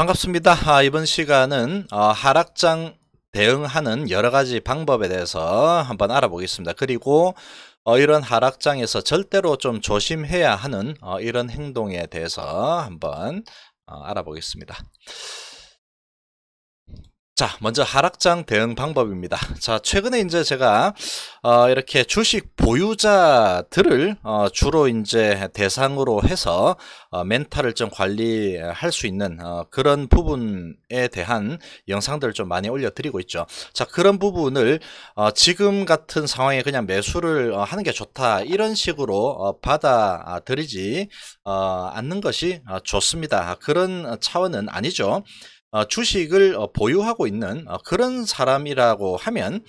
반갑습니다. 이번 시간은 하락장 대응하는 여러 가지 방법에 대해서 한번 알아보겠습니다. 그리고 이런 하락장에서 절대로 좀 조심해야 하는 이런 행동에 대해서 한번 알아보겠습니다. 자, 먼저 하락장 대응 방법입니다. 자, 최근에 이제 제가 이렇게 주식 보유자들을 주로 이제 대상으로 해서 멘탈을 좀 관리할 수 있는 그런 부분에 대한 영상들을 좀 많이 올려드리고 있죠. 자, 그런 부분을 지금 같은 상황에 그냥 매수를 하는 게 좋다 이런 식으로 받아들이지 않는 것이 좋습니다. 그런 차원은 아니죠. 주식을 보유하고 있는 그런 사람이라고 하면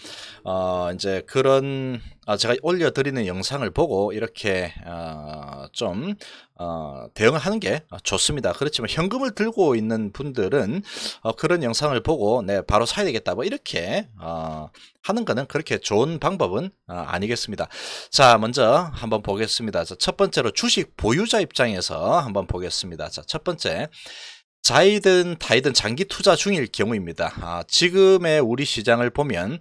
이제 그런 제가 올려드리는 영상을 보고 이렇게 좀 대응을 하는 게 좋습니다. 그렇지만 현금을 들고 있는 분들은 그런 영상을 보고 네 바로 사야 되겠다 뭐 이렇게 하는 거는 그렇게 좋은 방법은 아니겠습니다. 자, 먼저 한번 보겠습니다. 자, 첫 번째로 주식 보유자 입장에서 한번 보겠습니다. 자, 첫 번째, 자이든 타이든 장기 투자 중일 경우입니다. 지금의 우리 시장을 보면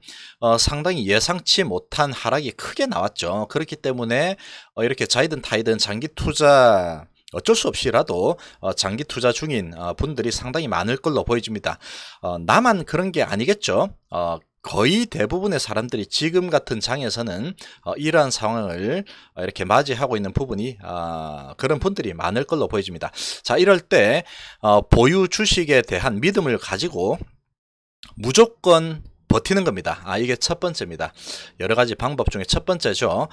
상당히 예상치 못한 하락이 크게 나왔죠. 그렇기 때문에 이렇게 자이든 타이든 장기 투자 어쩔 수 없이라도 장기 투자 중인 분들이 상당히 많을 걸로 보여집니다. 나만 그런 게 아니겠죠. 거의 대부분의 사람들이 지금 같은 장에서는 이러한 상황을 이렇게 맞이하고 있는 부분이 그런 분들이 많을 걸로 보여집니다. 자, 이럴 때 보유 주식에 대한 믿음을 가지고 무조건 버티는 겁니다. 이게 첫 번째입니다. 여러 가지 방법 중에 첫 번째죠.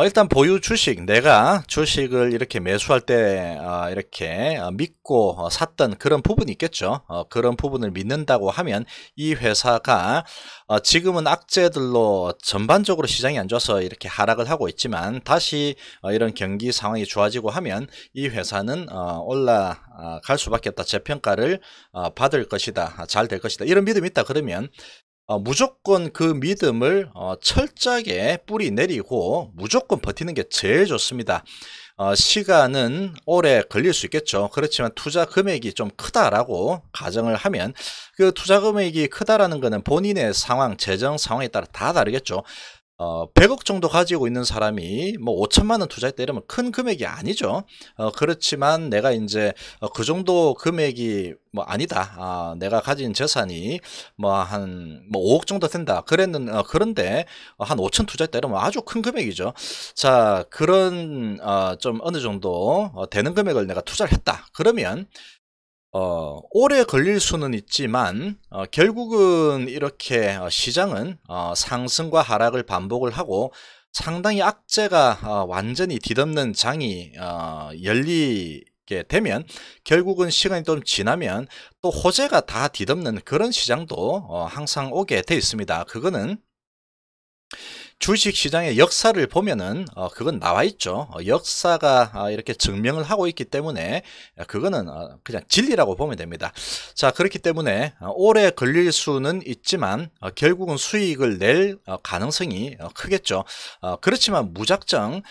일단 보유 주식, 내가 주식을 이렇게 매수할 때 이렇게 믿고 샀던 그런 부분이 있겠죠. 그런 부분을 믿는다고 하면 이 회사가 지금은 악재들로 전반적으로 시장이 안 좋아서 이렇게 하락을 하고 있지만 다시 이런 경기 상황이 좋아지고 하면 이 회사는 올라갈 수밖에 없다. 재평가를 받을 것이다. 잘 될 것이다. 이런 믿음이 있다 그러면 무조건 그 믿음을 철저하게 뿌리 내리고 무조건 버티는 게 제일 좋습니다. 시간은 오래 걸릴 수 있겠죠. 그렇지만 투자 금액이 좀 크다라고 가정을 하면 그 투자 금액이 크다라는 것은 본인의 상황, 재정 상황에 따라 다 다르겠죠. 100억 정도 가지고 있는 사람이 뭐 5천만 원 투자했다 이러면 큰 금액이 아니죠. 그렇지만 내가 이제 그 정도 금액이 뭐 아니다. 내가 가진 재산이 뭐 한 뭐 5억 정도 된다. 그런데 한 5천 투자했다 이러면 아주 큰 금액이죠. 자, 그런 좀 어느 정도 되는 금액을 내가 투자를 했다. 그러면 오래 걸릴 수는 있지만 결국은 이렇게 시장은 상승과 하락을 반복을 하고 상당히 악재가 완전히 뒤덮는 장이 열리게 되면 결국은 시간이 좀 지나면 또 호재가 다 뒤덮는 그런 시장도 항상 오게 돼 있습니다. 그거는 주식시장의 역사를 보면은 그건 나와 있죠. 역사가 이렇게 증명을 하고 있기 때문에 그거는 그냥 진리라고 보면 됩니다. 자, 그렇기 때문에 오래 걸릴 수는 있지만 결국은 수익을 낼 가능성이 크겠죠. 그렇지만 무작정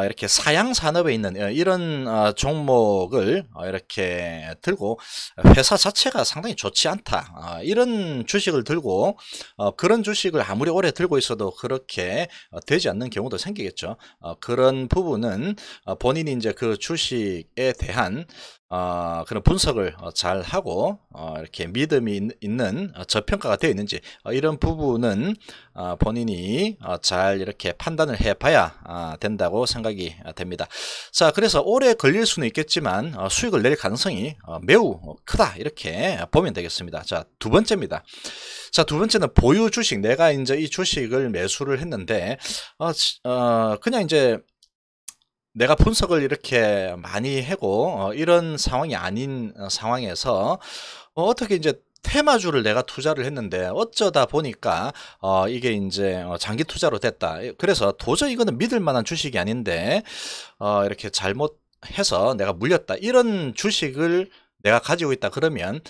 이렇게 사양 산업에 있는 이런 종목을 이렇게 들고 회사 자체가 상당히 좋지 않다. 이런 주식을 들고 그런 주식을 아무리 오래 들고 있어도 그렇게 되지 않는 경우도 생기겠죠. 그런 부분은 본인이 이제 그 주식에 대한 그런 분석을 잘 하고 이렇게 믿음이 있는 저평가가 되어 있는지 이런 부분은 본인이 잘 이렇게 판단을 해봐야 된다고 생각이 됩니다. 자, 그래서 오래 걸릴 수는 있겠지만 수익을 낼 가능성이 매우 크다 이렇게 보면 되겠습니다. 자, 두 번째입니다. 자, 두 번째는 보유 주식. 내가 이제 이 주식을 매수를 했는데 그냥 이제 내가 분석을 이렇게 많이 하고 이런 상황이 아닌 상황에서 어떻게 이제 테마주를 내가 투자를 했는데 어쩌다 보니까 이게 이제 장기 투자로 됐다. 그래서 도저히 이거는 믿을 만한 주식이 아닌데 이렇게 잘못해서 내가 물렸다. 이런 주식을 내가 가지고 있다 그러면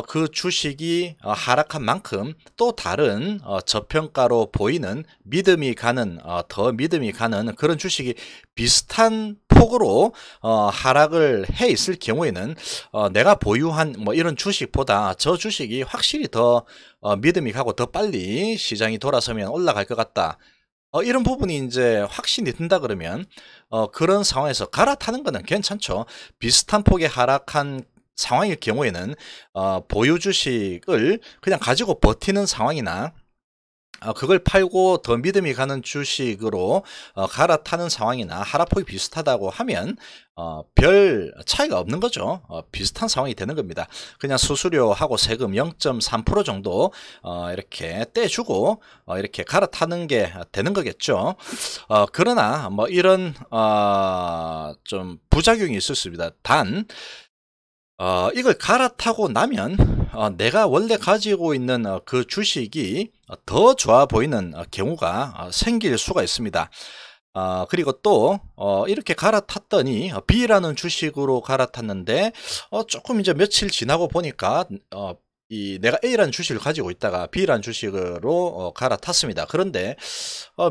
그 주식이 하락한 만큼 또 다른 저평가로 보이는 믿음이 가는 더 믿음이 가는 그런 주식이 비슷한 폭으로 하락을 해 있을 경우에는 내가 보유한 뭐 이런 주식보다 저 주식이 확실히 더 믿음이 가고 더 빨리 시장이 돌아서면 올라갈 것 같다. 이런 부분이 이제 확신이 든다 그러면 그런 상황에서 갈아타는 거는 괜찮죠. 비슷한 폭의 하락한 상황일 경우에는 보유 주식을 그냥 가지고 버티는 상황이나 그걸 팔고 더 믿음이 가는 주식으로 갈아타는 상황이나 하락폭이 비슷하다고 하면 별 차이가 없는 거죠. 비슷한 상황이 되는 겁니다. 그냥 수수료하고 세금 0.3% 정도 이렇게 떼주고 이렇게 갈아타는 게 되는 거겠죠. 그러나 뭐 이런 좀 부작용이 있을 수 있습니다. 단 이걸 갈아타고 나면 내가 원래 가지고 있는 그 주식이 더 좋아 보이는 경우가 생길 수가 있습니다. 그리고 또 이렇게 갈아탔더니 B라는 주식으로 갈아탔는데 조금 이제 며칠 지나고 보니까 내가 A라는 주식을 가지고 있다가 B라는 주식으로 갈아탔습니다. 그런데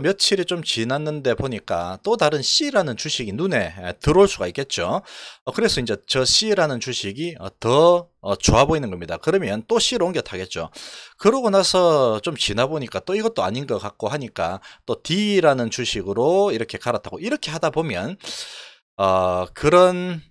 며칠이 좀 지났는데 보니까 또 다른 C라는 주식이 눈에 들어올 수가 있겠죠. 그래서 이제 저 C라는 주식이 더 좋아 보이는 겁니다. 그러면 또 C로 옮겨 타겠죠. 그러고 나서 좀 지나 보니까 또 이것도 아닌 것 같고 하니까 또 D라는 주식으로 이렇게 갈아타고 이렇게 하다 보면 그런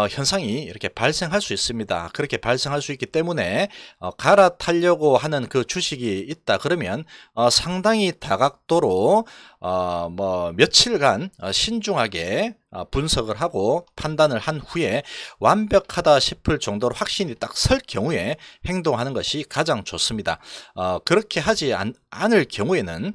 현상이 이렇게 발생할 수 있습니다. 그렇게 발생할 수 있기 때문에 갈아타려고 하는 그 주식이 있다 그러면 상당히 다각도로 뭐 며칠간 신중하게 분석을 하고 판단을 한 후에 완벽하다 싶을 정도로 확신이 딱 설 경우에 행동하는 것이 가장 좋습니다. 그렇게 하지 않을 경우에는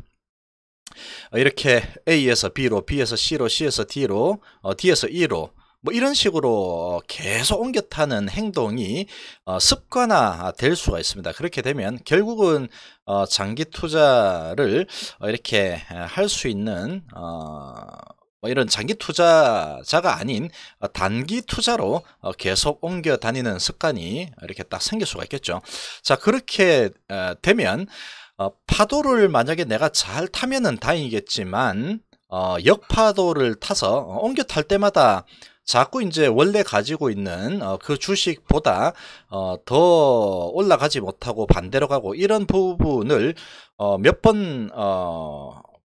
이렇게 A에서 B로, B에서 C로, C에서 D로, D에서 E로 뭐 이런 식으로 계속 옮겨 타는 행동이 습관화 될 수가 있습니다. 그렇게 되면 결국은 장기 투자를 이렇게 할 수 있는 뭐 이런 장기 투자자가 아닌 단기 투자로 계속 옮겨 다니는 습관이 이렇게 딱 생길 수가 있겠죠. 자, 그렇게 되면 파도를 만약에 내가 잘 타면은 다행이겠지만 역파도를 타서 옮겨 탈 때마다 자꾸 이제 원래 가지고 있는 그 주식보다 더 올라가지 못하고 반대로 가고 이런 부분을 몇 번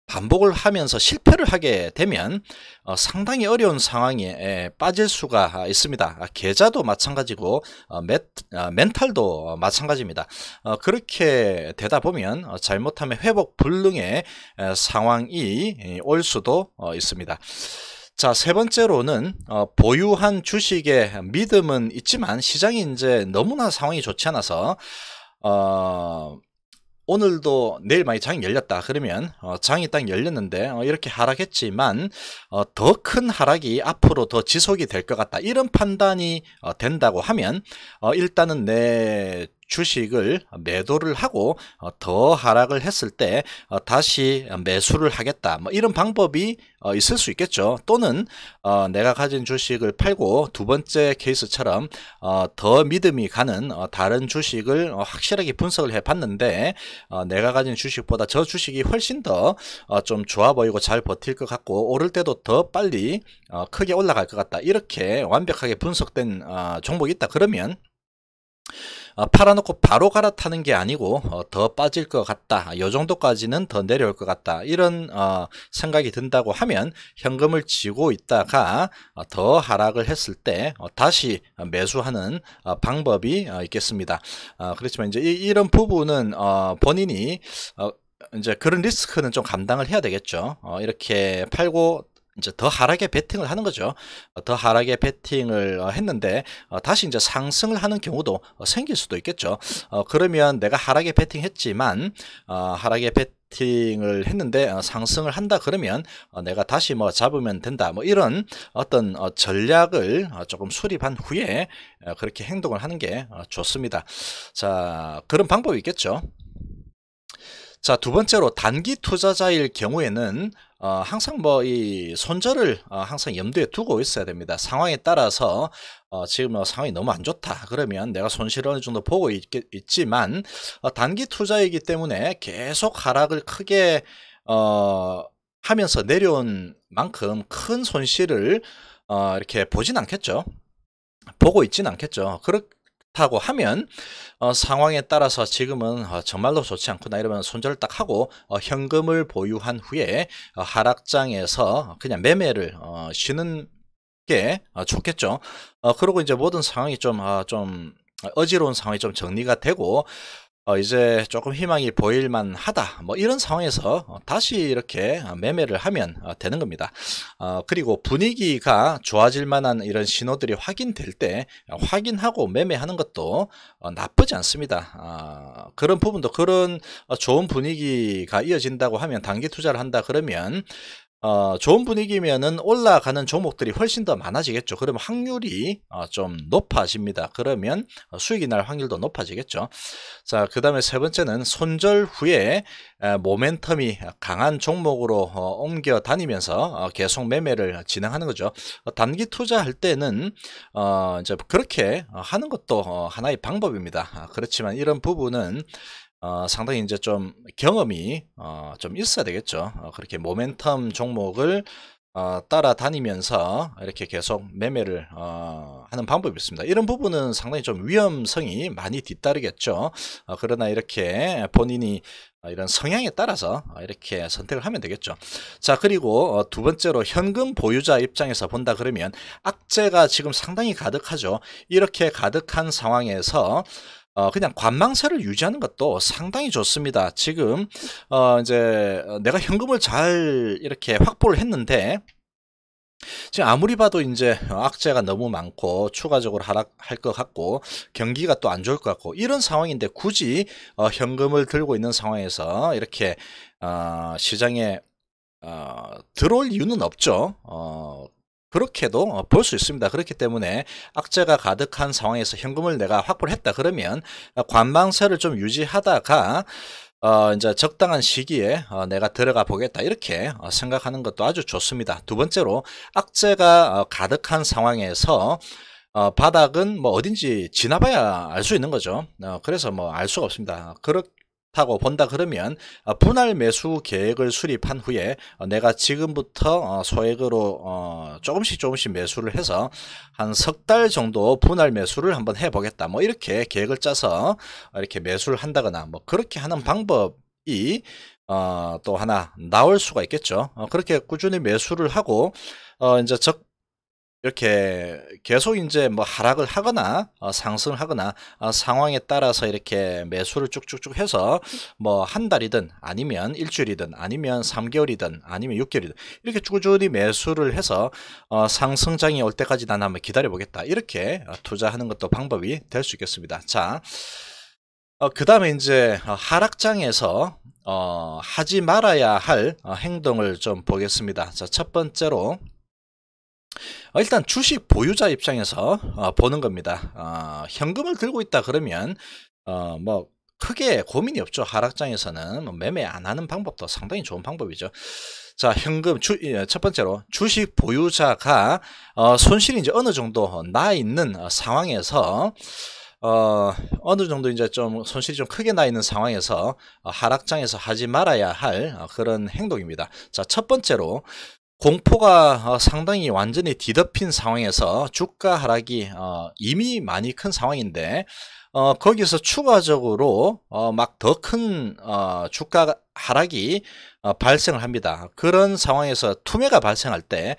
반복을 하면서 실패를 하게 되면 상당히 어려운 상황에 빠질 수가 있습니다. 계좌도 마찬가지고 멘탈도 마찬가지입니다. 그렇게 되다 보면 잘못하면 회복 불능의 상황이 올 수도 있습니다. 자, 세 번째로는 보유한 주식에 믿음은 있지만 시장이 이제 너무나 상황이 좋지 않아서 오늘도 내일 만약 장이 열렸다 그러면 장이 딱 열렸는데 이렇게 하락했지만 더 큰 하락이 앞으로 더 지속이 될 것 같다 이런 판단이 된다고 하면 일단은 내 주식을 매도를 하고 더 하락을 했을 때 다시 매수를 하겠다 뭐 이런 방법이 있을 수 있겠죠. 또는 내가 가진 주식을 팔고 두 번째 케이스처럼 더 믿음이 가는 다른 주식을 확실하게 분석을 해 봤는데 내가 가진 주식보다 저 주식이 훨씬 더 좀 좋아 보이고 잘 버틸 것 같고 오를 때도 더 빨리 크게 올라갈 것 같다 이렇게 완벽하게 분석된 종목이 있다 그러면 팔아놓고 바로 갈아타는 게 아니고 더 빠질 것 같다 이 정도까지는 더 내려올 것 같다 이런 생각이 든다고 하면 현금을 쥐고 있다가 더 하락을 했을 때 다시 매수하는 방법이 있겠습니다. 그렇지만 이제 이런 부분은 본인이 이제 그런 리스크는 좀 감당을 해야 되겠죠. 이렇게 팔고 이제 더 하락에 베팅을 하는 거죠. 더 하락에 베팅을 했는데 다시 이제 상승을 하는 경우도 생길 수도 있겠죠. 그러면 내가 하락에 베팅했지만 하락에 베팅을 했는데 상승을 한다 그러면 내가 다시 뭐 잡으면 된다 뭐 이런 어떤 전략을 조금 수립한 후에 그렇게 행동을 하는 게 좋습니다. 자, 그런 방법이 있겠죠. 자, 두 번째로 단기 투자자일 경우에는 항상 뭐 이 손절을 항상 염두에 두고 있어야 됩니다. 상황에 따라서 지금 상황이 너무 안 좋다 그러면 내가 손실을 어느 정도 보고 있지만 단기 투자이기 때문에 계속 하락을 크게 하면서 내려온 만큼 큰 손실을 이렇게 보진 않겠죠. 보고 있진 않겠죠. 그렇다고 하면 상황에 따라서 지금은 정말로 좋지 않구나 이러면 손절을 딱 하고 현금을 보유한 후에 하락장에서 그냥 매매를 쉬는 게 좋겠죠. 그리고 이제 모든 상황이 좀 어지러운 상황이 좀 정리가 되고 이제 조금 희망이 보일만 하다 뭐 이런 상황에서 다시 이렇게 매매를 하면 되는 겁니다. 그리고 분위기가 좋아질 만한 이런 신호들이 확인될 때 확인하고 매매하는 것도 나쁘지 않습니다. 그런 부분도 그런 좋은 분위기가 이어진다고 하면 단기 투자를 한다 그러면 좋은 분위기면은 올라가는 종목들이 훨씬 더 많아지겠죠. 그러면 확률이 좀 높아집니다. 그러면 수익이 날 확률도 높아지겠죠. 자, 그 다음에 세 번째는 손절 후에 모멘텀이 강한 종목으로 옮겨 다니면서 계속 매매를 진행하는 거죠. 단기 투자할 때는 이제 그렇게 하는 것도 하나의 방법입니다. 그렇지만 이런 부분은 상당히 이제 좀 경험이 좀 있어야 되겠죠. 그렇게 모멘텀 종목을 따라다니면서 이렇게 계속 매매를 하는 방법이 있습니다. 이런 부분은 상당히 좀 위험성이 많이 뒤따르겠죠. 그러나 이렇게 본인이 이런 성향에 따라서 이렇게 선택을 하면 되겠죠. 자, 그리고 두 번째로 현금 보유자 입장에서 본다 그러면 악재가 지금 상당히 가득하죠. 이렇게 가득한 상황에서 그냥 관망세를 유지하는 것도 상당히 좋습니다. 지금 이제 내가 현금을 잘 이렇게 확보를 했는데 지금 아무리 봐도 이제 악재가 너무 많고 추가적으로 하락할 것 같고 경기가 또 안 좋을 것 같고 이런 상황인데 굳이 현금을 들고 있는 상황에서 이렇게 시장에 들어올 이유는 없죠. 그렇게도 볼 수 있습니다. 그렇기 때문에 악재가 가득한 상황에서 현금을 내가 확보를 했다 그러면 관망세를 좀 유지하다가 이제 적당한 시기에 내가 들어가 보겠다 이렇게 생각하는 것도 아주 좋습니다. 두 번째로 악재가 가득한 상황에서 바닥은 뭐 어딘지 지나봐야 알 수 있는 거죠. 그래서 뭐 알 수가 없습니다. 그렇다고 본다 그러면 분할 매수 계획을 수립한 후에 내가 지금부터 소액으로 조금씩 매수를 해서 한 석 달 정도 분할 매수를 한번 해보겠다 뭐 이렇게 계획을 짜서 이렇게 매수를 한다거나 뭐 그렇게 하는 방법이 또 하나 나올 수가 있겠죠. 그렇게 꾸준히 매수를 하고 이제 이렇게 계속 이제 뭐 하락을 하거나 상승을 하거나 상황에 따라서 이렇게 매수를 쭉쭉쭉 해서 뭐 한 달이든 아니면 일주일이든 아니면 3개월이든 아니면 6개월이든 이렇게 꾸준히 매수를 해서 상승장이 올 때까지 난 한번 기다려 보겠다 이렇게 투자하는 것도 방법이 될 수 있겠습니다. 자, 그 다음에 이제 하락장에서 하지 말아야 할 행동을 좀 보겠습니다. 자, 첫 번째로 일단 주식 보유자 입장에서 보는 겁니다. 현금을 들고 있다 그러면 뭐 크게 고민이 없죠. 하락장에서는 뭐 매매 안 하는 방법도 상당히 좋은 방법이죠. 자, 현금 첫 번째로 주식 보유자가 손실이 이제 어느 정도 나 있는 상황에서 어느 정도 이제 좀 손실이 좀 크게 나 있는 상황에서 하락장에서 하지 말아야 할 그런 행동입니다. 자, 첫 번째로 공포가 상당히 완전히 뒤덮인 상황에서 주가 하락이 이미 많이 큰 상황인데 거기서 추가적으로 막 더 큰 주가 하락이 발생을 합니다. 그런 상황에서 투매가 발생할 때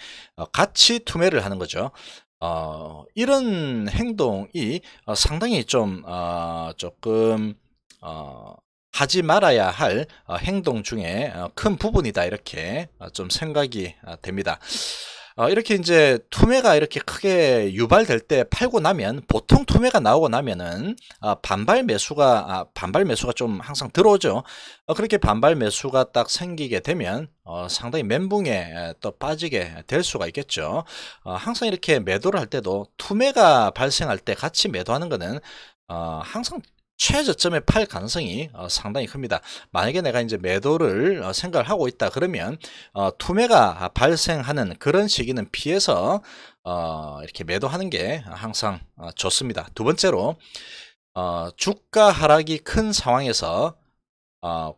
같이 투매를 하는 거죠. 이런 행동이 상당히 좀 조금 하지 말아야 할 행동 중에 큰 부분이다 이렇게 좀 생각이 됩니다. 이렇게 이제 투매가 이렇게 크게 유발될 때 팔고 나면 보통 투매가 나오고 나면은 반발 매수가 좀 항상 들어오죠. 그렇게 반발 매수가 딱 생기게 되면 상당히 멘붕에 또 빠지게 될 수가 있겠죠. 항상 이렇게 매도를 할 때도 투매가 발생할 때 같이 매도하는 거는 항상 최저점에 팔 가능성이 상당히 큽니다. 만약에 내가 이제 매도를 생각을 하고 있다 그러면 투매가 발생하는 그런 시기는 피해서 이렇게 매도하는 게 항상 좋습니다. 두 번째로 주가 하락이 큰 상황에서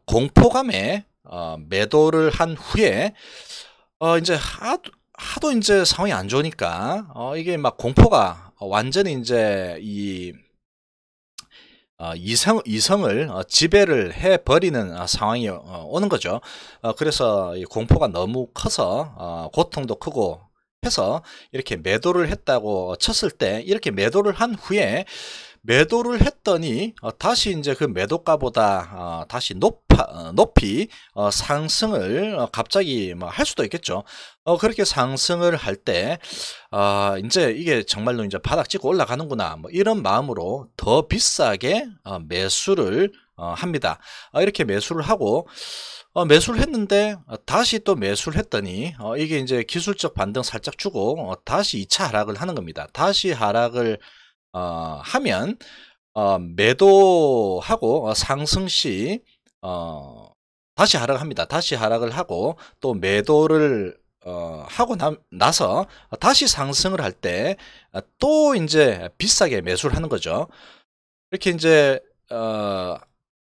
공포감에 매도를 한 후에 이제 하도 이제 상황이 안 좋으니까 이게 막 공포가 완전히 이제 이 이성을 지배를 해버리는 상황이 오는 거죠. 그래서 이 공포가 너무 커서 고통도 크고 해서 이렇게 매도를 했다고 쳤을 때, 이렇게 매도를 한 후에 매도를 했더니 다시 이제 그 매도가보다 다시 높이 상승을 갑자기 뭐 할 수도 있겠죠. 그렇게 상승을 할 때 이제 이게 정말로 이제 바닥 찍고 올라가는구나, 뭐 이런 마음으로 더 비싸게 매수를 합니다. 이렇게 매수를 하고 매수를 했는데 다시 또 매수를 했더니 이게 이제 기술적 반등 살짝 주고 다시 2차 하락을 하는 겁니다. 다시 하락을 하면 매도하고 상승 시 다시 하락을 합니다. 다시 하락을 하고 또 매도를 하고 나서 다시 상승을 할 때 또 이제 비싸게 매수를 하는 거죠. 이렇게 이제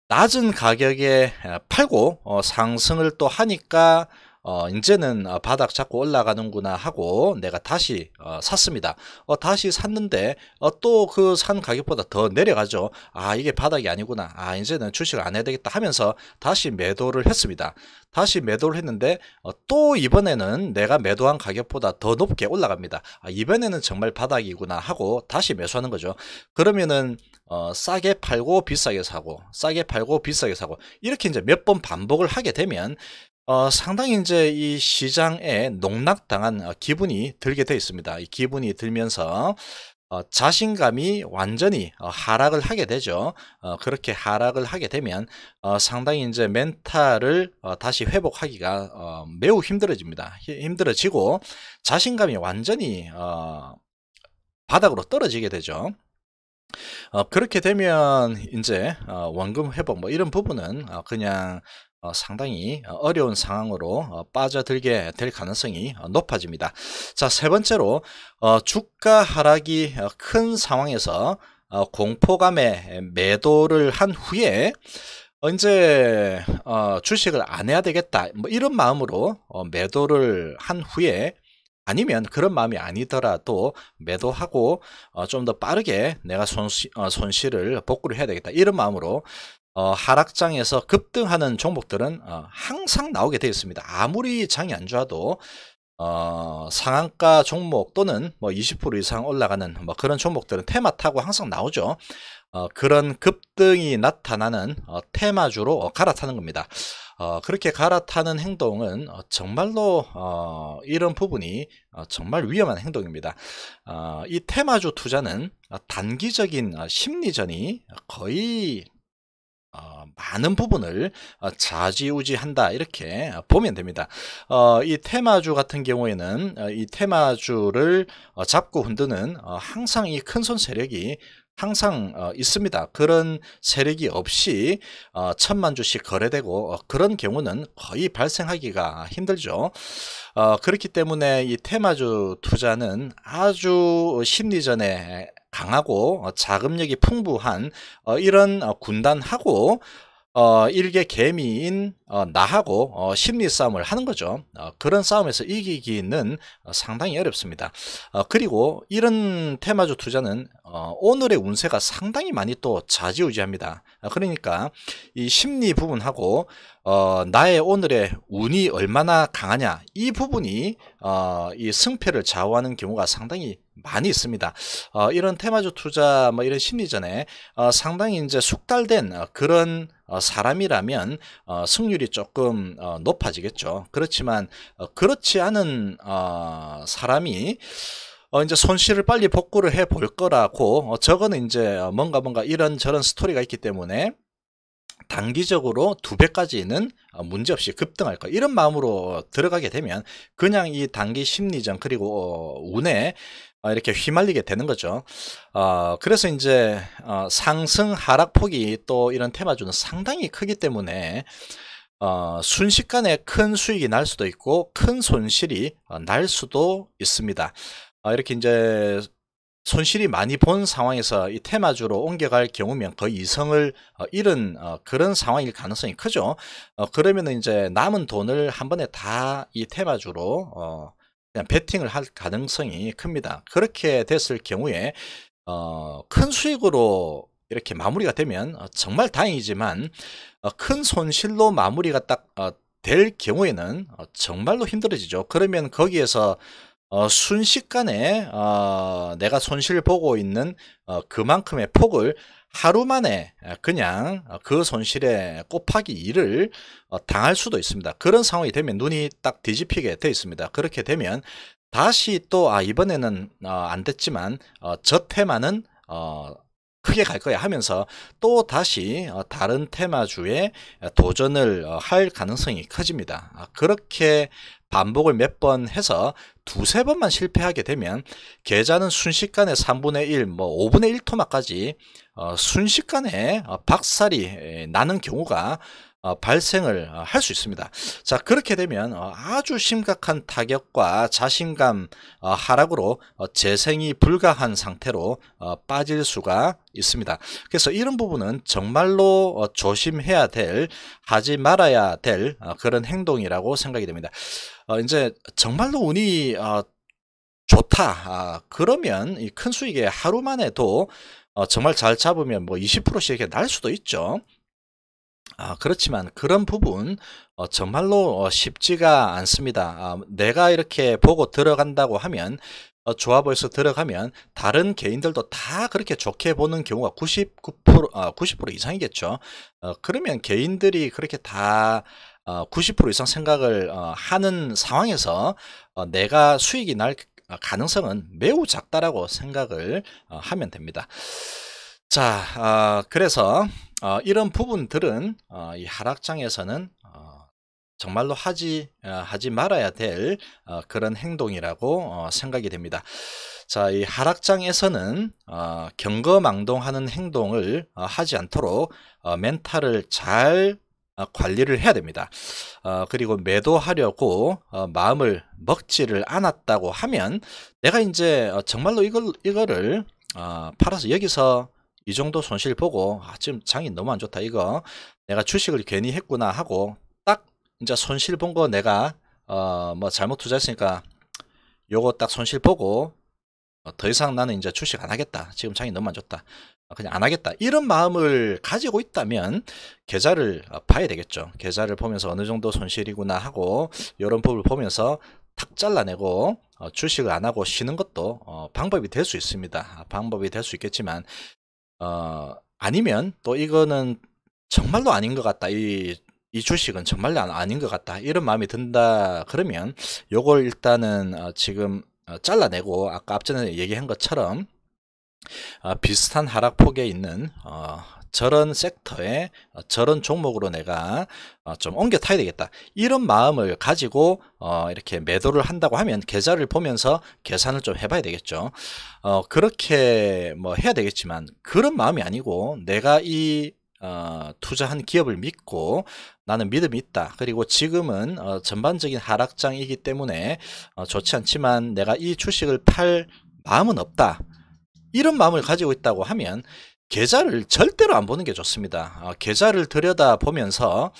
낮은 가격에 팔고 상승을 또 하니까 이제는 바닥 잡고 올라가는구나 하고 내가 다시 샀습니다. 다시 샀는데 또 그 산 가격보다 더 내려가죠. 이게 바닥이 아니구나, 이제는 주식을 안 해야 되겠다 하면서 다시 매도를 했습니다. 다시 매도를 했는데 또 이번에는 내가 매도한 가격보다 더 높게 올라갑니다. 이번에는 정말 바닥이구나 하고 다시 매수하는 거죠. 그러면은 싸게 팔고 비싸게 사고, 싸게 팔고 비싸게 사고, 이렇게 이제 몇 번 반복을 하게 되면 상당히 이제 이 시장에 농락당한 기분이 들게 되어 있습니다. 이 기분이 들면서 자신감이 완전히 하락을 하게 되죠. 그렇게 하락을 하게 되면 상당히 이제 멘탈을 다시 회복하기가 매우 힘들어집니다. 힘들어지고 자신감이 완전히 바닥으로 떨어지게 되죠. 그렇게 되면 이제 원금 회복 뭐 이런 부분은 그냥 상당히 어려운 상황으로 빠져들게 될 가능성이 높아집니다. 자, 세 번째로 주가 하락이 큰 상황에서 공포감에 매도를 한 후에 이제 주식을 안 해야 되겠다, 뭐 이런 마음으로 매도를 한 후에, 아니면 그런 마음이 아니더라도 매도하고 좀 더 빠르게 내가 손실을 복구를 해야 되겠다, 이런 마음으로 하락장에서 급등하는 종목들은 항상 나오게 되어 있습니다. 아무리 장이 안 좋아도 상한가 종목 또는 뭐 20% 이상 올라가는 뭐 그런 종목들은 테마 타고 항상 나오죠. 그런 급등이 나타나는 테마주로 갈아타는 겁니다. 그렇게 갈아타는 행동은 정말로 이런 부분이 정말 위험한 행동입니다. 이 테마주 투자는 단기적인 심리전이 거의 많은 부분을 좌지우지한다, 이렇게 보면 됩니다. 이 테마주 같은 경우에는 이 테마주를 잡고 흔드는 항상 이 큰손 세력이 항상 있습니다. 그런 세력이 없이 1000만 주씩 거래되고 그런 경우는 거의 발생하기가 힘들죠. 그렇기 때문에 이 테마주 투자는 아주 심리전에 강하고 자금력이 풍부한 이런 군단하고 일개 개미인 나하고 심리 싸움을 하는 거죠. 그런 싸움에서 이기기는 상당히 어렵습니다. 그리고 이런 테마주 투자는 오늘의 운세가 상당히 많이 또 좌지우지합니다. 그러니까 이 심리 부분하고 나의 오늘의 운이 얼마나 강하냐, 이 부분이 이 승패를 좌우하는 경우가 상당히 많이 있습니다. 이런 테마주 투자 뭐 이런 심리전에 상당히 이제 숙달된 그런 사람이라면 승률이 조금 높아지겠죠. 그렇지만 그렇지 않은 사람이 이제 손실을 빨리 복구를 해 볼 거라고 저거는 이제 뭔가 이런저런 스토리가 있기 때문에 단기적으로 2배까지는 문제없이 급등할 거, 이런 마음으로 들어가게 되면 그냥 이 단기 심리전 그리고 운에 이렇게 휘말리게 되는 거죠. 그래서 이제 상승 하락폭이 또 이런 테마주는 상당히 크기 때문에 순식간에 큰 수익이 날 수도 있고 큰 손실이 날 수도 있습니다. 이렇게 이제 손실이 많이 본 상황에서 이 테마주로 옮겨갈 경우면 거의 이성을 잃은 그런 상황일 가능성이 크죠. 그러면 이제 남은 돈을 한 번에 다 이 테마주로 그냥 베팅을 할 가능성이 큽니다. 그렇게 됐을 경우에 큰 수익으로 이렇게 마무리가 되면 정말 다행이지만 큰 손실로 마무리가 딱 될 경우에는 정말로 힘들어지죠. 그러면 거기에서 순식간에 내가 손실 보고 있는 그만큼의 폭을 하루 만에 그냥 그 손실에 곱하기 2를 당할 수도 있습니다. 그런 상황이 되면 눈이 딱 뒤집히게 되어 있습니다. 그렇게 되면 다시 또 이번에는 안 됐지만 저 테마는 크게 갈 거야 하면서 또 다시 다른 테마주에 도전을 할 가능성이 커집니다. 그렇게 반복을 몇 번 해서 두세 번만 실패하게 되면 계좌는 순식간에 3분의 1, 뭐 5분의 1 토막까지 순식간에 박살이 나는 경우가 발생을 할 수 있습니다. 자, 그렇게 되면 아주 심각한 타격과 자신감 하락으로 재생이 불가한 상태로 빠질 수가 있습니다. 그래서 이런 부분은 정말로 조심해야 될, 하지 말아야 될 그런 행동이라고 생각이 됩니다. 이제 정말로 운이 좋다, 그러면 이 큰 수익에 하루 만에도 정말 잘 잡으면 뭐 20%씩 이렇게 날 수도 있죠. 그렇지만 그런 부분 정말로 쉽지가 않습니다. 내가 이렇게 보고 들어간다고 하면 조합에서 들어가면 다른 개인들도 다 그렇게 좋게 보는 경우가 90% 이상이겠죠. 그러면 개인들이 그렇게 다 90% 이상 생각을 하는 상황에서 내가 수익이 날 가능성은 매우 작다라고 생각을 하면 됩니다. 자, 그래서 이런 부분들은 이 하락장에서는 정말로 하지 말아야 될 그런 행동이라고 생각이 됩니다. 자, 이 하락장에서는 경거망동하는 행동을 하지 않도록 멘탈을 잘 관리를 해야 됩니다. 그리고 매도하려고 마음을 먹지를 않았다고 하면 내가 이제 정말로 이거를 팔아서 여기서 이 정도 손실 보고 지금 장이 너무 안 좋다, 이거 내가 주식을 괜히 했구나 하고 딱 이제 손실 본 거 내가 뭐 잘못 투자했으니까 요거 딱 손실 보고 더 이상 나는 이제 주식 안 하겠다, 지금 장이 너무 안 좋다, 그냥 안 하겠다, 이런 마음을 가지고 있다면 계좌를 봐야 되겠죠. 계좌를 보면서 어느 정도 손실이구나 하고 이런 법을 보면서 탁 잘라내고 주식을 안 하고 쉬는 것도 방법이 될 수 있습니다. 방법이 될 수 있겠지만 아니면 또 이거는 정말로 아닌 것 같다, 이 주식은 정말로 아닌 것 같다, 이런 마음이 든다 그러면 요걸 일단은 지금 잘라내고 아까 앞전에 얘기한 것처럼 비슷한 하락폭에 있는 저런 섹터에 저런 종목으로 내가 좀 옮겨 타야 되겠다, 이런 마음을 가지고 이렇게 매도를 한다고 하면 계좌를 보면서 계산을 좀 해봐야 되겠죠. 그렇게 뭐 해야 되겠지만 그런 마음이 아니고 내가 이 투자한 기업을 믿고 나는 믿음이 있다, 그리고 지금은 전반적인 하락장이기 때문에 좋지 않지만 내가 이 주식을 팔 마음은 없다, 이런 마음을 가지고 있다고 하면 계좌를 절대로 안 보는 게 좋습니다. 계좌를 들여다보면서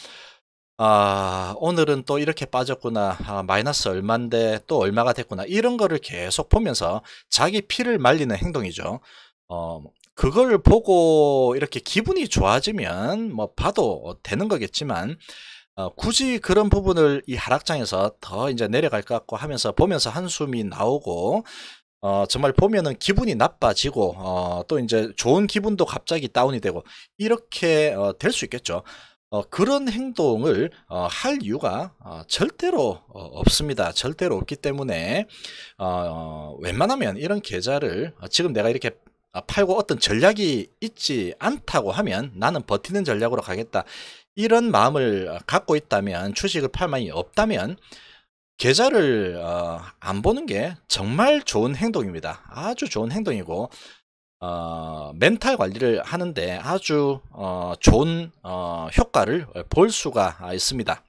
오늘은 또 이렇게 빠졌구나, 마이너스 얼마인데 또 얼마가 됐구나, 이런 거를 계속 보면서 자기 피를 말리는 행동이죠. 그걸 보고 이렇게 기분이 좋아지면 뭐 봐도 되는 거겠지만 굳이 그런 부분을 이 하락장에서 더 이제 내려갈 것 같고 하면서 보면서 한숨이 나오고 정말 보면은 기분이 나빠지고 또 이제 좋은 기분도 갑자기 다운이 되고 이렇게 될 수 있겠죠. 그런 행동을 할 이유가 절대로 없습니다. 절대로 없기 때문에 웬만하면 이런 계좌를 지금 내가 이렇게 팔고 어떤 전략이 있지 않다고 하면 나는 버티는 전략으로 가겠다, 이런 마음을 갖고 있다면, 주식을 팔 마음이 없다면 계좌를 안 보는 게 정말 좋은 행동입니다. 아주 좋은 행동이고 멘탈 관리를 하는데 아주 좋은 효과를 볼 수가 있습니다.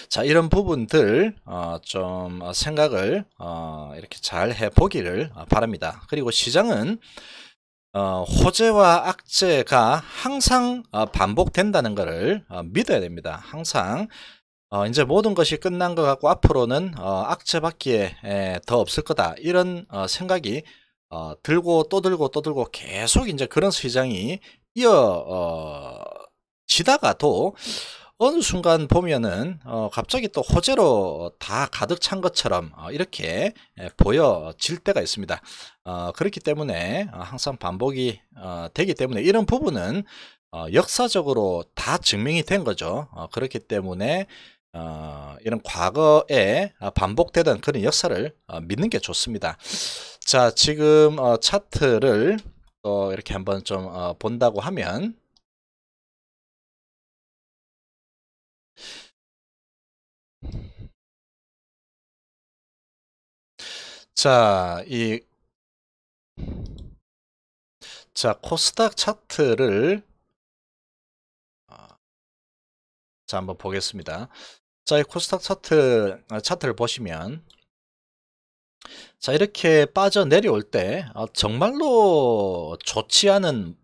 자, 이런 부분들 좀 생각을 이렇게 잘 해보기를 바랍니다. 그리고 시장은 호재와 악재가 항상 반복된다는 것을 믿어야 됩니다. 항상 이제 모든 것이 끝난 것 같고 앞으로는 악재밖에 더 없을 거다, 이런 생각이 들고 또 들고 또 들고 계속 이제 그런 시장이 지다가도 어느 순간 보면은 갑자기 또 호재로 다 가득 찬 것처럼 이렇게 보여질 때가 있습니다. 그렇기 때문에 항상 반복이 되기 때문에 이런 부분은 역사적으로 다 증명이 된 거죠. 그렇기 때문에 이런 과거에 반복되던 그런 역사를 믿는 게 좋습니다. 자, 지금 차트를 또 이렇게 한번 좀 본다고 하면, 자, 코스닥 차트를 자, 한번 보겠습니다. 자, 이 코스닥 차트를 보시면, 자, 이렇게 빠져 내려올 때 정말로 좋지 않은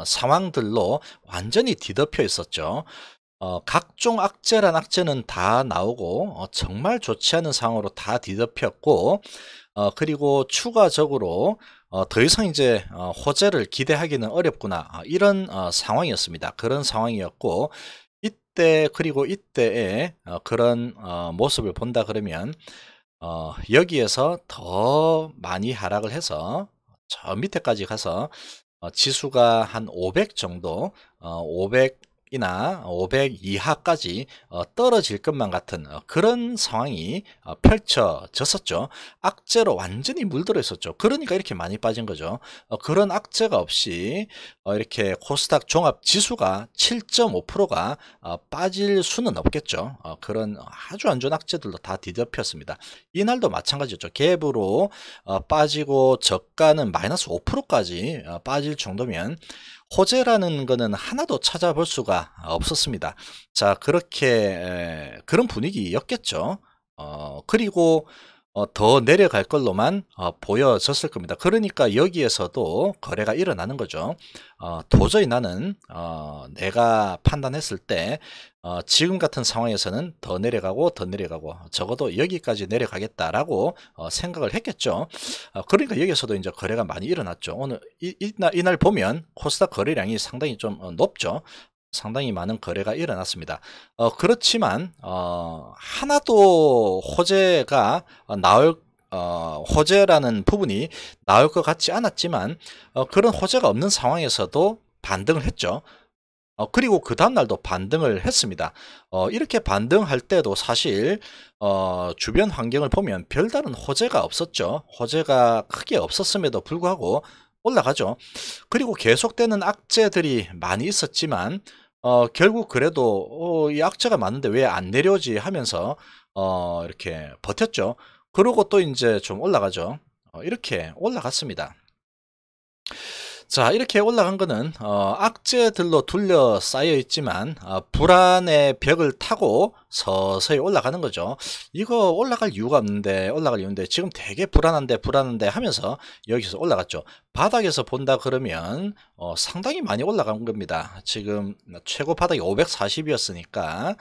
상황들로 완전히 뒤덮여 있었죠. 각종 악재란 악재는 다 나오고 정말 좋지 않은 상황으로 다 뒤덮였고, 그리고 추가적으로 더 이상 이제 호재를 기대하기는 어렵구나, 이런 상황이었습니다. 그런 상황이었고, 그리고 이때에 그런 모습을 본다 그러면 여기에서 더 많이 하락을 해서 저 밑에까지 가서 지수가 한 500 정도, 500이나 500 이하까지 떨어질 것만 같은 그런 상황이 펼쳐졌었죠. 악재로 완전히 물들어 있었죠. 그러니까 이렇게 많이 빠진 거죠. 그런 악재가 없이 이렇게 코스닥 종합 지수가 7.5%가 빠질 수는 없겠죠. 그런 아주 안 좋은 악재들도 다 뒤덮였습니다. 이날도 마찬가지였죠. 갭으로 빠지고 저가는 마이너스 5%까지 빠질 정도면 호재라는 거는 하나도 찾아볼 수가 없었습니다. 자, 그렇게 그런 분위기였겠죠. 그리고 더 내려갈 걸로만 보여졌을 겁니다. 그러니까 여기에서도 거래가 일어나는 거죠. 도저히 나는 내가 판단했을 때 지금 같은 상황에서는 더 내려가고 적어도 여기까지 내려가겠다라고 생각을 했겠죠. 그러니까 여기서도 이제 거래가 많이 일어났죠. 오늘 이날 보면 코스닥 거래량이 상당히 좀 높죠. 상당히 많은 거래가 일어났습니다. 그렇지만 하나도 호재가 호재라는 부분이 나올 것 같지 않았지만 그런 호재가 없는 상황에서도 반등을 했죠. 그리고 그 다음날도 반등을 했습니다. 이렇게 반등할 때도 사실 주변 환경을 보면 별다른 호재가 없었죠. 호재가 크게 없었음에도 불구하고 올라가죠. 그리고 계속되는 악재들이 많이 있었지만 결국 그래도 이 악재가 많은데 왜 안 내려오지 하면서 이렇게 버텼죠. 그러고 또 이제 좀 올라가죠. 이렇게 올라갔습니다. 자, 이렇게 올라간 거는 악재들로 둘러싸여 있지만 불안의 벽을 타고 서서히 올라가는 거죠. 이거 올라갈 이유가 없는데 지금 되게 불안한데 하면서 여기서 올라갔죠. 바닥에서 본다 그러면 상당히 많이 올라간 겁니다. 지금 최고 바닥이 540이었으니까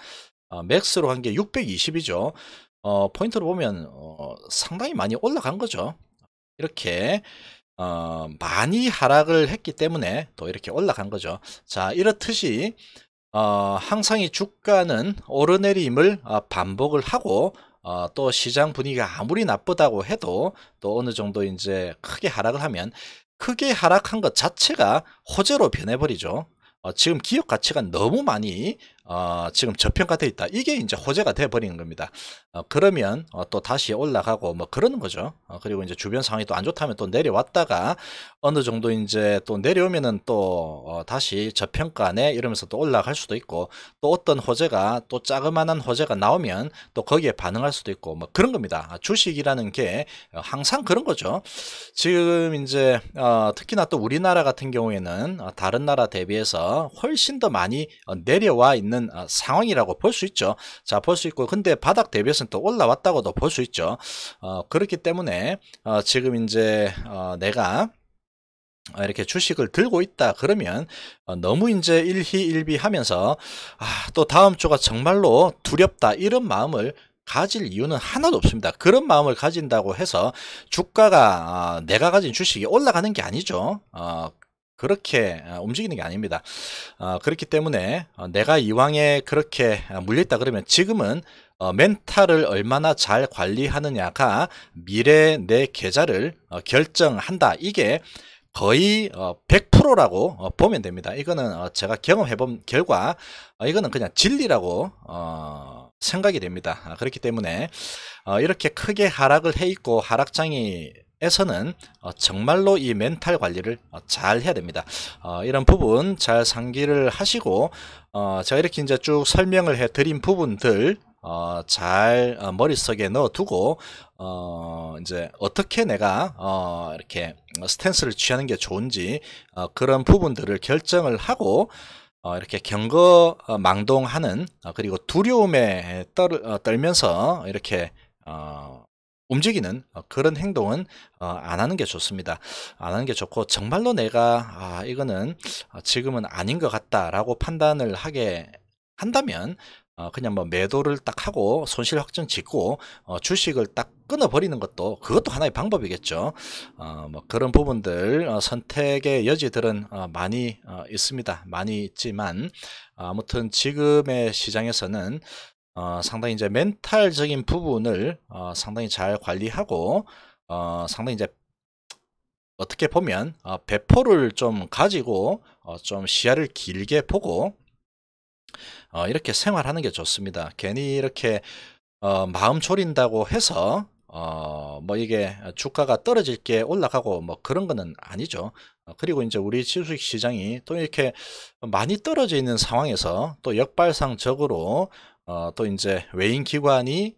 맥스로 한 게 620이죠. 포인트로 보면 상당히 많이 올라간 거죠. 이렇게 많이 하락을 했기 때문에 또 이렇게 올라간 거죠. 자, 이렇듯이 항상 이 주가는 오르내림을 반복을 하고 또 시장 분위기가 아무리 나쁘다고 해도 또 어느 정도 이제 크게 하락을 하면 크게 하락한 것 자체가 호재로 변해버리죠. 지금 기업 가치가 너무 많이 지금 저평가돼 있다. 이게 이제 호재가 돼 버리는 겁니다. 그러면 또 다시 올라가고 뭐 그러는 거죠. 그리고 이제 주변 상황이 또 안 좋다면 또 내려왔다가 어느 정도 이제 또 내려오면은 또 다시 저평가네 이러면서 또 올라갈 수도 있고, 또 어떤 호재가 또 자그마한 호재가 나오면 또 거기에 반응할 수도 있고 뭐 그런 겁니다. 주식이라는 게 항상 그런 거죠. 지금 이제 특히나 또 우리나라 같은 경우에는 다른 나라 대비해서 훨씬 더 많이 내려와 있는 상황이라고 볼 수 있죠. 자, 볼 수 있고, 근데 바닥 대비해서는 또 올라왔다고도 볼 수 있죠. 그렇기 때문에 지금 이제 내가 이렇게 주식을 들고 있다 그러면 너무 이제 일희일비하면서 또 다음 주가 정말로 두렵다 이런 마음을 가질 이유는 하나도 없습니다. 그런 마음을 가진다고 해서 주가가 내가 가진 주식이 올라가는 게 아니죠. 그렇게 움직이는 게 아닙니다. 그렇기 때문에 내가 이왕에 그렇게 물려있다 그러면 지금은 멘탈을 얼마나 잘 관리하느냐가 미래 내 계좌를 결정한다. 이게 거의 100%라고 보면 됩니다. 이거는 제가 경험해 본 결과 이거는 그냥 진리라고 생각이 됩니다. 그렇기 때문에 이렇게 크게 하락을 해 있고 하락장에서는 정말로 이 멘탈 관리를 잘 해야 됩니다. 이런 부분 잘 상기를 하시고 제가 이렇게 이제 쭉 설명을 해 드린 부분들 잘 머릿속에 넣어두고 이제 어떻게 내가 이렇게 스탠스를 취하는 게 좋은지 그런 부분들을 결정을 하고 이렇게 경거망동하는 그리고 두려움에 떨면서 이렇게 움직이는 그런 행동은 안 하는 게 좋습니다. 안 하는 게 좋고, 정말로 내가 이거는 지금은 아닌 것 같다라고 판단을 하게 한다면 그냥 뭐 매도를 딱 하고 손실 확정 짓고 주식을 딱 끊어버리는 것도 그것도 하나의 방법이겠죠. 뭐 그런 부분들 선택의 여지들은 많이 있습니다. 많이 있지만 아무튼 지금의 시장에서는 상당히 이제 멘탈적인 부분을 상당히 잘 관리하고 상당히 이제 어떻게 보면 배포를 좀 가지고 좀 시야를 길게 보고 이렇게 생활하는 게 좋습니다. 괜히 이렇게 마음 졸인다고 해서 뭐 이게 주가가 떨어질 게 올라가고 뭐 그런 거는 아니죠. 그리고 이제 우리 주식 시장이 또 이렇게 많이 떨어져 있는 상황에서 또 역발상적으로 또 이제 외인 기관이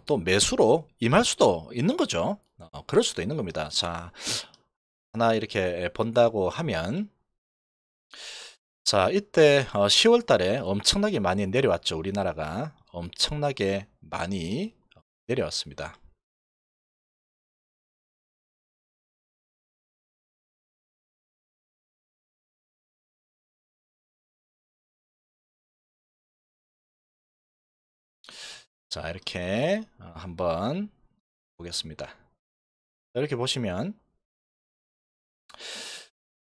또 매수로 임할 수도 있는 거죠. 그럴 수도 있는 겁니다. 자, 하나 이렇게 본다고 하면, 자, 이때 10월 달에 엄청나게 많이 내려왔죠. 우리나라가 엄청나게 많이 내려왔습니다. 자, 이렇게 한번 보겠습니다. 이렇게 보시면,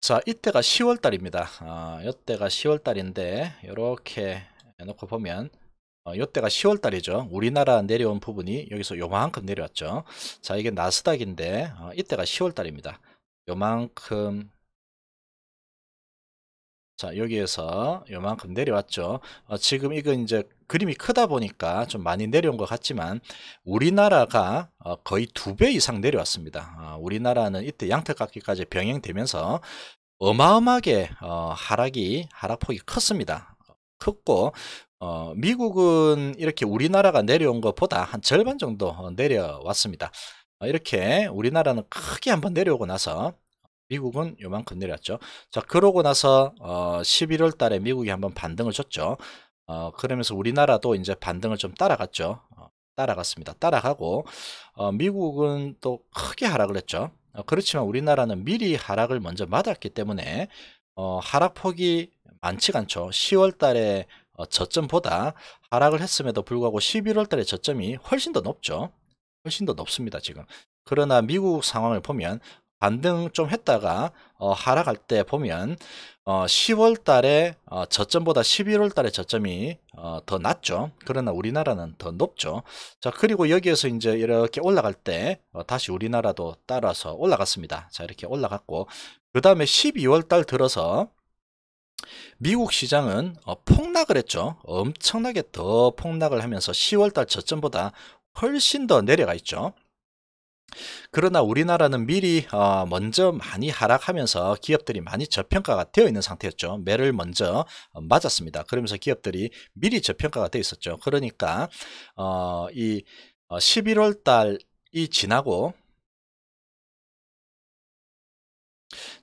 자, 이때가 10월 달입니다. 이때가 10월 달인데 이렇게 해놓고 보면 이때가 10월 달이죠. 우리나라 내려온 부분이 여기서 요만큼 내려왔죠. 자, 이게 나스닥인데 이때가 10월 달입니다. 요만큼, 자, 여기에서 요만큼 내려왔죠. 지금 이거 이제 그림이 크다 보니까 좀 많이 내려온 것 같지만 우리나라가 거의 2배 이상 내려왔습니다. 우리나라는 이때 양턱깎이까지 병행되면서 어마어마하게 하락폭이 컸습니다. 컸고 미국은 이렇게 우리나라가 내려온 것보다 한 절반 정도 내려왔습니다. 이렇게 우리나라는 크게 한번 내려오고 나서 미국은 요만큼 내렸죠. 자, 그러고 나서 11월 달에 미국이 한번 반등을 줬죠. 그러면서 우리나라도 이제 반등을 좀 따라갔죠. 따라갔습니다. 따라가고 미국은 또 크게 하락을 했죠. 그렇지만 우리나라는 미리 하락을 먼저 맞았기 때문에 하락폭이 많지가 않죠. 10월 달에 저점보다 하락을 했음에도 불구하고 11월 달에 저점이 훨씬 더 높죠. 훨씬 더 높습니다, 지금. 그러나 미국 상황을 보면 반등 좀 했다가 하락할 때 보면 10월 달에 저점보다 11월 달에 저점이 더 낮죠. 그러나 우리나라는 더 높죠. 자, 그리고 여기에서 이제 이렇게 올라갈 때 다시 우리나라도 따라서 올라갔습니다. 자, 이렇게 올라갔고, 그 다음에 12월 달 들어서 미국 시장은 폭락을 했죠. 엄청나게 더 폭락을 하면서 10월달 저점보다 훨씬 더 내려가 있죠. 그러나 우리나라는 미리 먼저 많이 하락하면서 기업들이 많이 저평가가 되어 있는 상태였죠. 매를 먼저 맞았습니다. 그러면서 기업들이 미리 저평가가 되어 있었죠. 그러니까 이 11월 달이 지나고,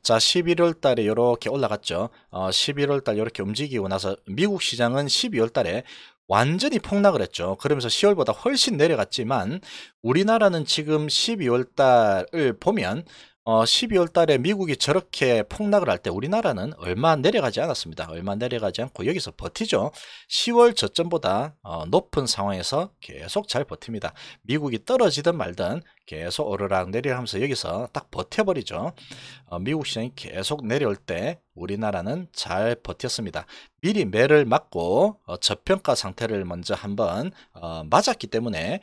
자, 11월 달에 이렇게 올라갔죠. 11월 달 이렇게 움직이고 나서 미국 시장은 12월 달에 완전히 폭락을 했죠. 그러면서 10월보다 훨씬 내려갔지만 우리나라는 지금 12월 달을 보면 12월 달에 미국이 저렇게 폭락을 할 때 우리나라는 얼마 내려가지 않았습니다. 얼마 내려가지 않고 여기서 버티죠. 10월 저점보다 높은 상황에서 계속 잘 버팁니다. 미국이 떨어지든 말든 계속 오르락 내리락 하면서 여기서 딱 버텨버리죠. 미국 시장이 계속 내려올 때 우리나라는 잘 버텼습니다. 미리 매를 맞고 저평가 상태를 먼저 한번 맞았기 때문에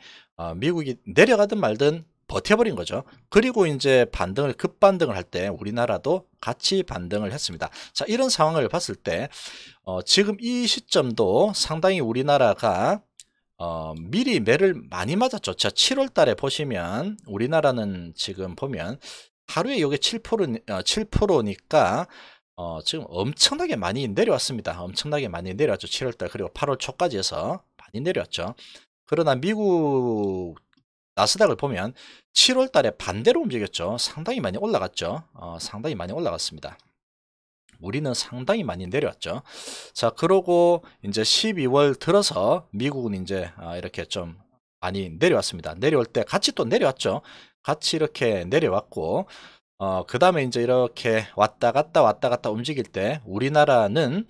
미국이 내려가든 말든 버텨버린 거죠. 그리고 이제 반등을 급반등을 할 때 우리나라도 같이 반등을 했습니다. 자, 이런 상황을 봤을 때 지금 이 시점도 상당히 우리나라가 미리 매를 많이 맞았죠. 자, 7월 달에 보시면 우리나라는 지금 보면 하루에 이게 7%니까 지금 엄청나게 많이 내려왔습니다. 엄청나게 많이 내려왔죠. 7월 달 그리고 8월 초까지 해서 많이 내려왔죠. 그러나 미국 나스닥을 보면 7월 달에 반대로 움직였죠. 상당히 많이 올라갔죠. 상당히 많이 올라갔습니다. 우리는 상당히 많이 내려왔죠. 자, 그러고 이제 12월 들어서 미국은 이제 이렇게 좀 많이 내려왔습니다. 내려올 때 같이 또 내려왔죠. 같이 이렇게 내려왔고, 그 다음에 이제 이렇게 왔다 갔다 움직일 때 우리나라는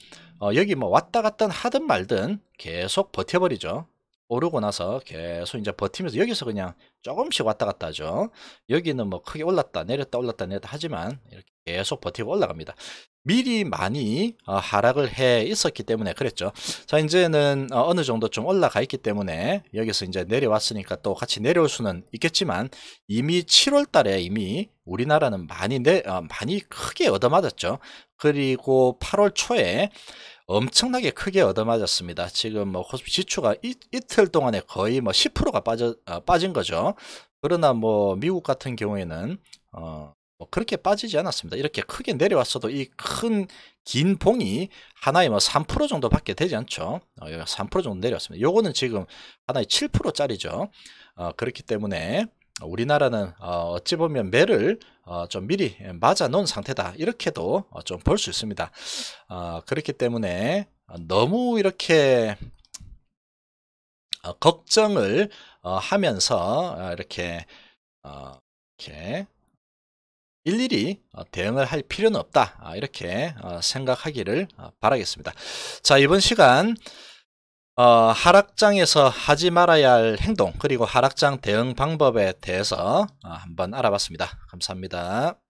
여기 뭐 왔다 갔다 하든 말든 계속 버텨버리죠. 오르고 나서 계속 이제 버티면서 여기서 그냥 조금씩 왔다 갔다 하죠. 여기는 뭐 크게 올랐다 내렸다 올랐다 내렸다 하지만 이렇게 계속 버티고 올라갑니다. 미리 많이 하락을 해 있었기 때문에 그랬죠. 자, 이제는 어느 정도 좀 올라가 있기 때문에 여기서 이제 내려왔으니까 또 같이 내려올 수는 있겠지만 이미 7월 달에 이미 우리나라는 많이 크게 얻어맞았죠. 그리고 8월 초에 엄청나게 크게 얻어맞았습니다. 지금 뭐 코스피 지수가 이틀 동안에 거의 뭐 10%가 빠진 거죠. 그러나 뭐 미국 같은 경우에는 뭐 그렇게 빠지지 않았습니다. 이렇게 크게 내려왔어도 이 큰 긴 봉이 하나에 뭐 3% 정도밖에 되지 않죠. 3% 정도 내려왔습니다. 요거는 지금 하나에 7%짜리죠. 그렇기 때문에 우리나라는 어찌 보면 매를 좀 미리 맞아 놓은 상태다 이렇게도 좀 볼 수 있습니다. 그렇기 때문에 너무 이렇게 걱정을 하면서 이렇게 일일이 대응을 할 필요는 없다 이렇게 생각하기를 바라겠습니다. 자, 이번 시간 하락장에서 하지 말아야 할 행동 그리고 하락장 대응 방법에 대해서 한번 알아봤습니다. 감사합니다.